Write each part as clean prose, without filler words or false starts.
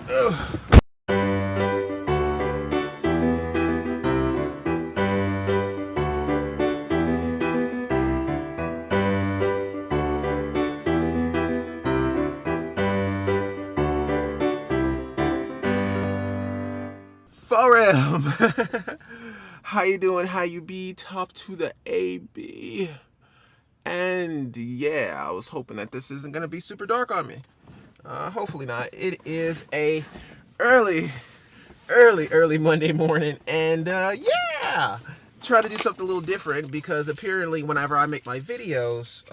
Ugh. Forum. How you doing? How you be? Tough to the AB. And yeah, I was hoping that this isn't gonna be super dark on me. Hopefully not. It is a early Monday morning, and yeah, try to do something a little different because apparently whenever I make my videos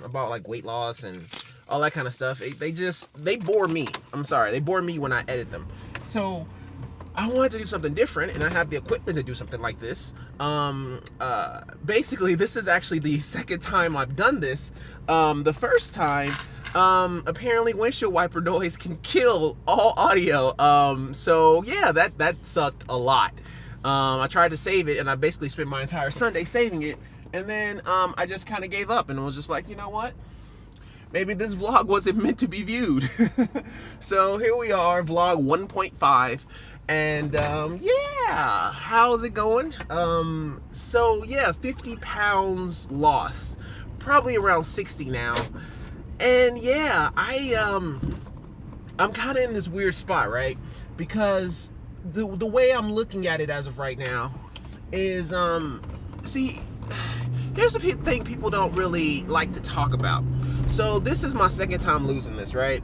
about like weight loss and all that kind of stuff, they bore me. I'm sorry, they bore me when I edit them. So I wanted to do something different, and I have the equipment to do something like this. Basically, this is actually the second time I've done this. The first time, apparently windshield wiper noise can kill all audio. So yeah, that sucked a lot. I tried to save it, and I basically spent my entire Sunday saving it, and then I just kind of gave up and was just like, you know what? Maybe this vlog wasn't meant to be viewed. So here we are, vlog 1.5. And yeah, how's it going? So yeah, 50 pounds lost, probably around 60 now. And yeah, I'm kind of in this weird spot, right? Because the way I'm looking at it as of right now is see, here's the thing people don't really like to talk about. So this is my second time losing this, right?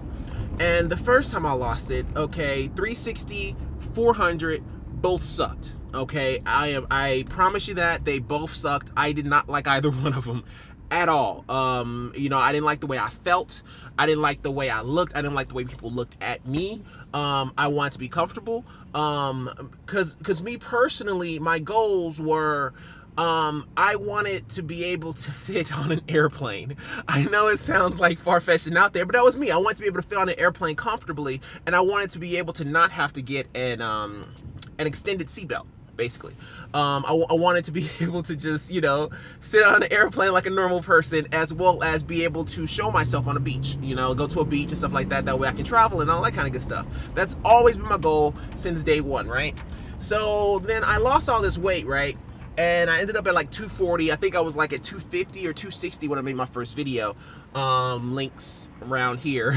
And the first time I lost it, okay, 360, 400, both sucked. Okay, I promise you that they both sucked. I did not like either one of them at all. You know, I didn't like the way I felt. I didn't like the way I looked. I didn't like the way people looked at me. I wanted to be comfortable. Cause me personally, my goals were, I wanted to be able to fit on an airplane. I know it sounds like far-fetched and out there, but that was me. I wanted to be able to fit on an airplane comfortably, and I wanted to be able to not have to get an extended seatbelt, basically. I wanted to be able to just, you know, sit on an airplane like a normal person, as well as be able to show myself on a beach, you know, go to a beach and stuff like that. That way I can travel and all that kind of good stuff. That's always been my goal since day one, right? So then I lost all this weight, right? And I ended up at like 240. I think I was like at 250 or 260 when I made my first video. Links around here.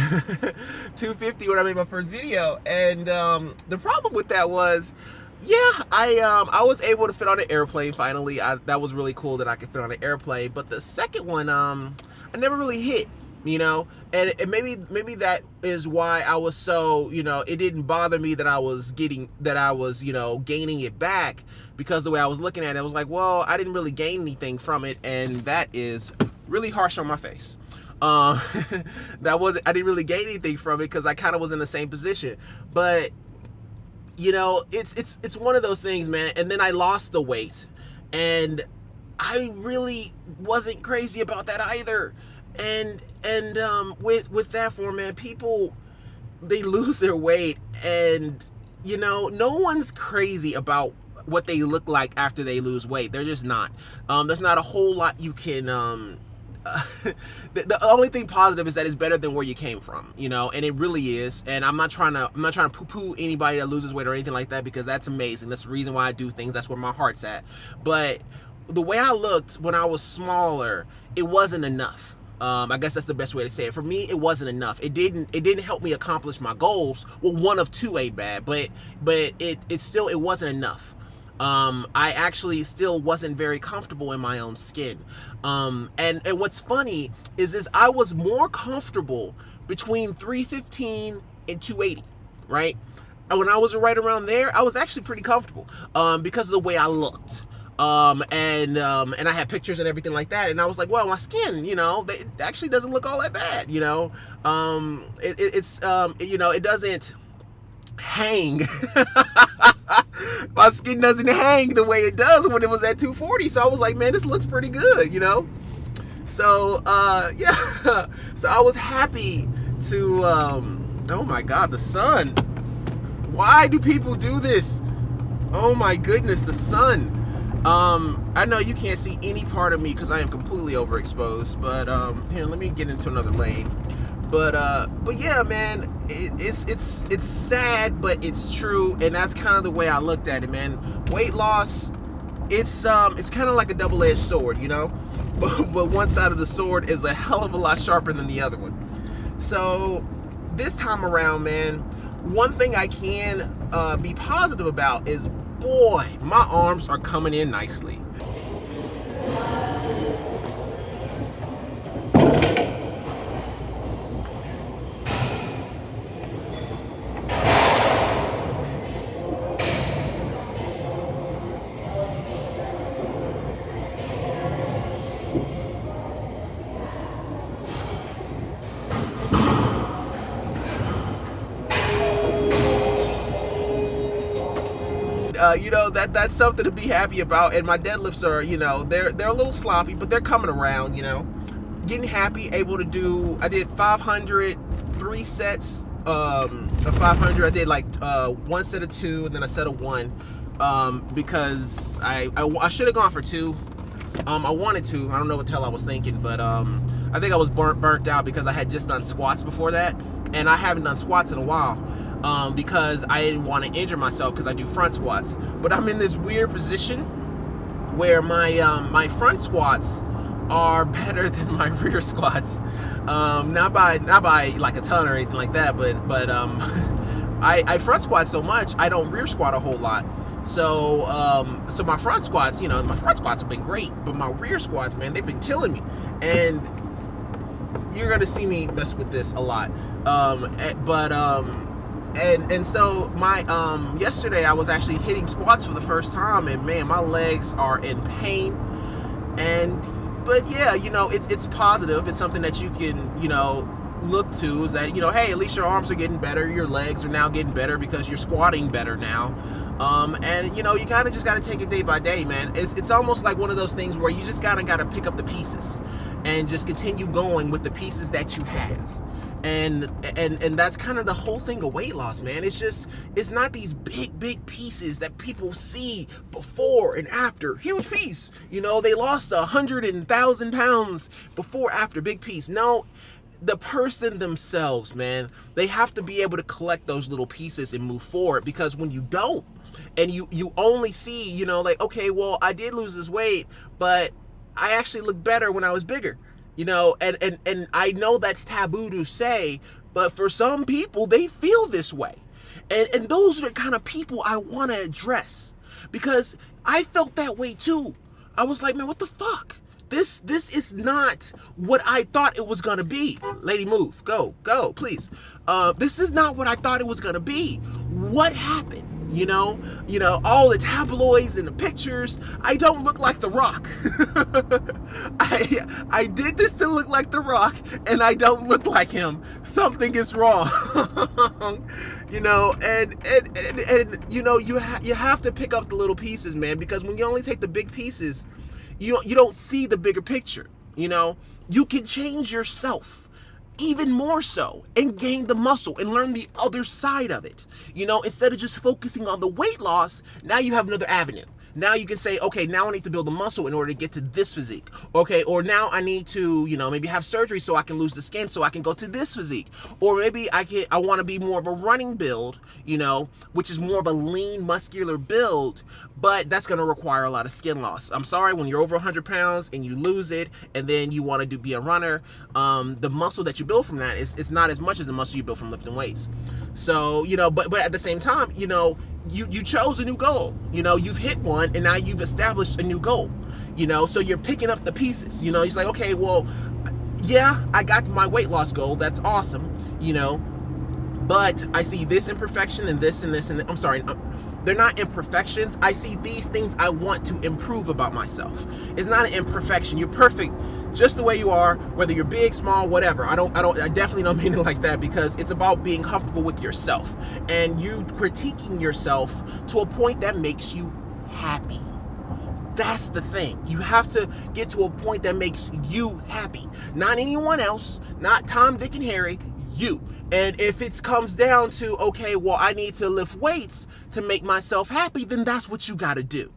250 when I made my first video. And the problem with that was, yeah, I was able to fit on an airplane finally. That was really cool that I could fit on an airplane. But the second one, I never really hit, you know, and maybe that is why I was so, you know, it didn't bother me that I was, you know, gaining it back, because the way I was looking at it, I was like, well, I didn't really gain anything from it, and that is really harsh on my face. I didn't really gain anything from it because I kind of was in the same position. But you know, it's one of those things, man. And then I lost the weight, and I really wasn't crazy about that either. And with that format, people, they lose their weight, and you know, no one's crazy about what they look like after they lose weight. They're just not. There's not a whole lot you can the only thing positive is that it's better than where you came from, you know, and it really is. And I'm not trying to poo-poo anybody that loses weight or anything like that, because that's amazing. That's the reason why I do things. That's where my heart's at. But the way I looked when I was smaller, it wasn't enough. I guess that's the best way to say it. For me, it wasn't enough. It didn't help me accomplish my goals. Well, one of two ain't bad, but it still, it wasn't enough. I actually still wasn't very comfortable in my own skin. And what's funny is I was more comfortable between 315 and 280, right? And when I was right around there, I was actually pretty comfortable, because of the way I looked. And I had pictures and everything like that, and I was like, well, my skin, you know, it actually doesn't look all that bad, you know. It's you know, it doesn't hang. My skin doesn't hang the way it does when it was at 240. So I was like, man, this looks pretty good, you know. So yeah, so I was happy to oh my god, the sun. Why do people do this? Oh my goodness, the sun. I know you can't see any part of me because I am completely overexposed, but here, let me get into another lane. But yeah, man, it's sad, but it's true, and that's kind of the way I looked at it, man. Weight loss, it's kind of like a double-edged sword, you know, but one side of the sword is a hell of a lot sharper than the other one. So this time around, man, one thing I can be positive about is, boy, my arms are coming in nicely. You know, that's something to be happy about. And my deadlifts are, you know, they're a little sloppy, but they're coming around, you know. Getting happy, able to do, I did 500, 3 sets of 500. I did like one set of 2 and then a set of 1, because I should have gone for 2. I wanted to. I don't know what the hell I was thinking, but I think I was burnt out because I had just done squats before that, and I haven't done squats in a while. Because I didn't want to injure myself because I do front squats. But I'm in this weird position where my front squats are better than my rear squats. Not by like a ton or anything like that, but I front squat so much I don't rear squat a whole lot. So my front squats, you know, my front squats have been great, but my rear squats, man, they've been killing me. And you're gonna see me mess with this a lot. And so my yesterday I was actually hitting squats for the first time, and man, my legs are in pain. But yeah, you know, it's positive. It's something that you can, you know, look to, is that, you know, hey, at least your arms are getting better, your legs are now getting better because you're squatting better now. And you know, you kind of just got to take it day by day, man. It's almost like one of those things where you just got to pick up the pieces and just continue going with the pieces that you have. And that's kind of the whole thing of weight loss, man. It's not these big pieces that people see before and after. Huge piece, you know, they lost 100,000 pounds before, after, big piece. No, the person themselves, man, they have to be able to collect those little pieces and move forward. Because when you don't, and you only see, you know, like, okay, well, I did lose this weight, but I actually look better when I was bigger. You know, and I know that's taboo to say, but for some people, they feel this way. And those are the kind of people I want to address, because I felt that way too. I was like, man, what the fuck? This is not what I thought it was gonna be. Lady, move, go, please. This is not what I thought it was gonna be. What happened? You know, all the tabloids and the pictures. I don't look like The Rock. I did this to look like The Rock, and I don't look like him. Something is wrong. You know, and you know, you have to pick up the little pieces, man, because when you only take the big pieces, you don't see the bigger picture. You know, you can change yourself even more so and gain the muscle and learn the other side of it. You know, instead of just focusing on the weight loss, now you have another avenue. Now you can say, okay, now I need to build the muscle in order to get to this physique. Okay, or now I need to, you know, maybe have surgery so I can lose the skin so I can go to this physique. Or maybe I want to be more of a running build, you know, which is more of a lean, muscular build, but that's going to require a lot of skin loss. I'm sorry, when you're over 100 pounds and you lose it and then you want to be a runner, the muscle that you build from that is not as much as the muscle you build from lifting weights. So, you know, but at the same time, you know, you chose a new goal. You know, you've hit one and now you've established a new goal. You know, so you're picking up the pieces. You know, it's like, okay, well, yeah, I got my weight loss goal. That's awesome. You know, but I see this imperfection and this and this and I'm sorry, they're not imperfections. I see these things I want to improve about myself. It's not an imperfection. You're perfect just the way you are, whether you're big, small, whatever. I definitely don't mean it like that, because it's about being comfortable with yourself and you critiquing yourself to a point that makes you happy. That's the thing. You have to get to a point that makes you happy. Not anyone else, not Tom, Dick, and Harry, you. And if it comes down to, okay, well, I need to lift weights to make myself happy, then that's what you got to do.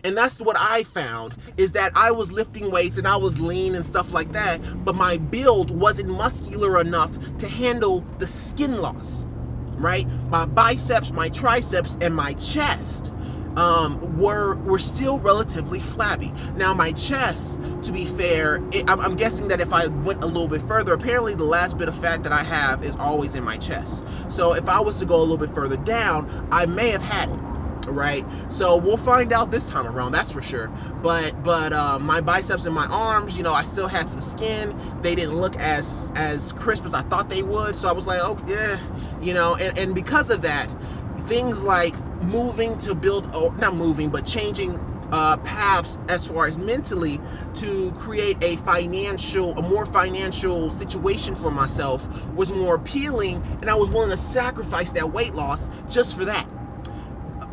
And that's what I found, is that I was lifting weights and I was lean and stuff like that, but my build wasn't muscular enough to handle the skin loss, right? My biceps, my triceps, and my chest were still relatively flabby. Now my chest, to be fair, I'm guessing that if I went a little bit further, apparently the last bit of fat that I have is always in my chest. So if I was to go a little bit further down, I may have had it. Right, so we'll find out this time around, that's for sure. But my biceps and my arms, you know, I still had some skin. They didn't look as crisp as I thought they would. So I was like, oh yeah, you know, and because of that, things like moving to build, or not moving, but changing paths as far as mentally to create a more financial situation for myself was more appealing, and I was willing to sacrifice that weight loss just for that,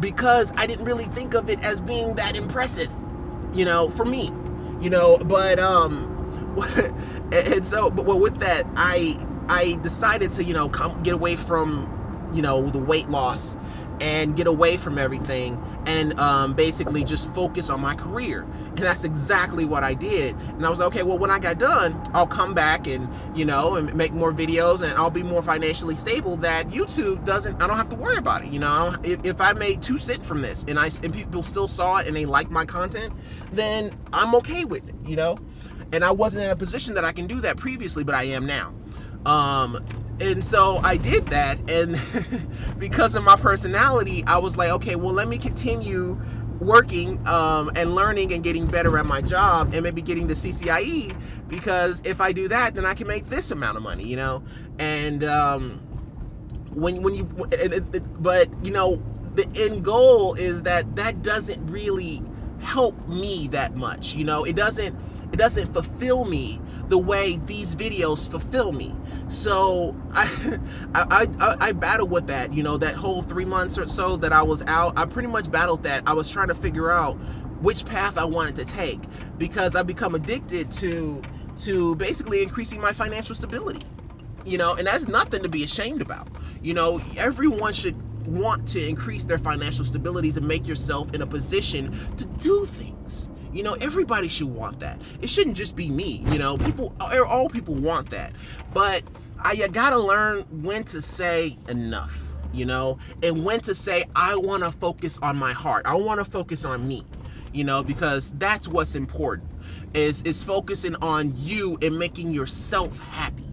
because I didn't really think of it as being that impressive, you know, for me, you know. But and so, but with that, I decided to, you know, get away from, you know, the weight loss and get away from everything, and basically just focus on my career. And that's exactly what I did. And I was like, okay, well, when I got done, I'll come back and, you know, and make more videos, and I'll be more financially stable, that YouTube I don't have to worry about it. You know, if I made 2 cents from this and people still saw it and they like my content, then I'm okay with it, you know. And I wasn't in a position that I can do that previously, but I am now. And so I did that, and because of my personality, I was like, okay, well, let me continue working and learning and getting better at my job, and maybe getting the CCIE, because if I do that, then I can make this amount of money, you know. And but you know, the end goal is that doesn't really help me that much, you know. It doesn't fulfill me the way these videos fulfill me. So I battled with that, you know, that whole 3 months or so that I was out. I pretty much battled that. I was trying to figure out which path I wanted to take, because I've become addicted to basically increasing my financial stability, you know. And that's nothing to be ashamed about. You know, everyone should want to increase their financial stability to make yourself in a position to do things. You know, everybody should want that. It shouldn't just be me, you know. All people want that. But you gotta learn when to say enough, you know, and when to say, I want to focus on my heart. I want to focus on me, you know, because that's what's important, is focusing on you and making yourself happy.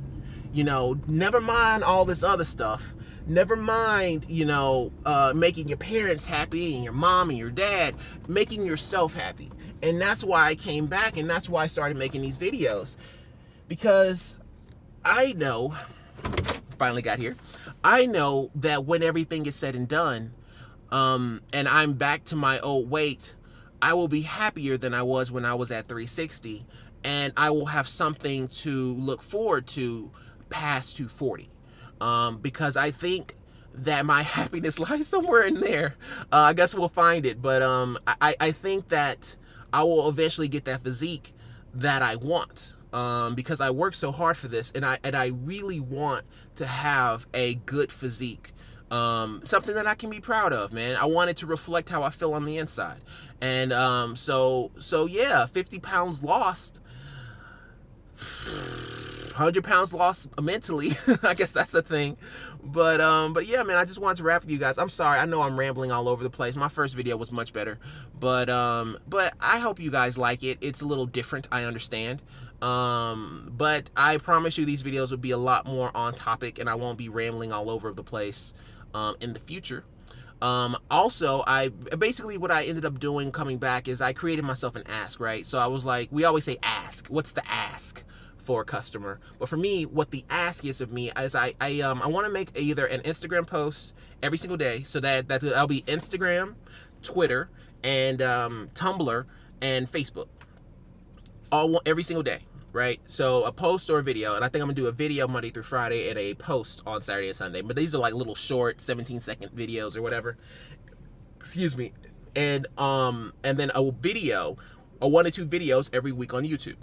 You know, never mind all this other stuff. Never mind, you know, making your parents happy and your mom and your dad, making yourself happy. And that's why I came back, and that's why I started making these videos, because I know, finally got here, I know that when everything is said and done, and I'm back to my old weight, I will be happier than I was when I was at 360, and I will have something to look forward to past 240, because I think that my happiness lies somewhere in there. I guess we'll find it, but I think that I will eventually get that physique that I want, because I worked so hard for this, and I really want to have a good physique, something that I can be proud of, man. I want it to reflect how I feel on the inside, and so yeah, 50 pounds lost, 100 pounds lost mentally. I guess that's a thing. But yeah, man, I just wanted to wrap with you guys. I'm sorry, I know I'm rambling all over the place. My first video was much better, but I hope you guys like it. It's a little different, I understand. But I promise you these videos will be a lot more on topic, and I won't be rambling all over the place in the future. Also, what I ended up doing coming back is I created myself an ask, right? So I was like, we always say ask. What's the ask for a customer? But for me, what the ask is of me is I want to make either an Instagram post every single day, so that'll be Instagram, Twitter, and Tumblr and Facebook, every single day, right? So a post or a video, and I think I'm gonna do a video Monday through Friday and a post on Saturday and Sunday. But these are like little short 17-second videos or whatever. Excuse me. And then a video, or 1 or 2 videos every week on YouTube.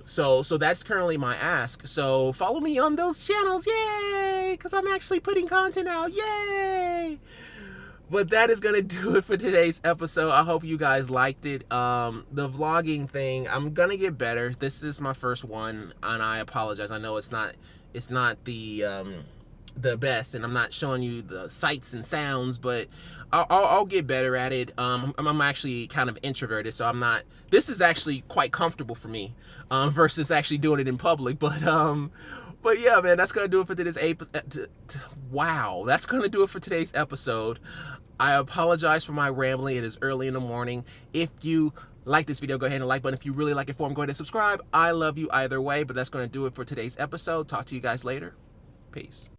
So that's currently my ask. So follow me on those channels, yay! Because I'm actually putting content out, yay! But that is gonna do it for today's episode. I hope you guys liked it. The vlogging thing, I'm gonna get better. This is my first one, and I apologize. I know it's not the best, and I'm not showing you the sights and sounds, but I'll get better at it. I'm actually kind of introverted, so I'm not. This is actually quite comfortable for me, versus actually doing it in public. But yeah, man, that's gonna do it for today's wow, that's gonna do it for today's episode. I apologize for my rambling. It is early in the morning. If you like this video, go ahead and like button. If you really like it for me, go ahead and subscribe. I love you either way, but that's gonna do it for today's episode. Talk to you guys later. Peace.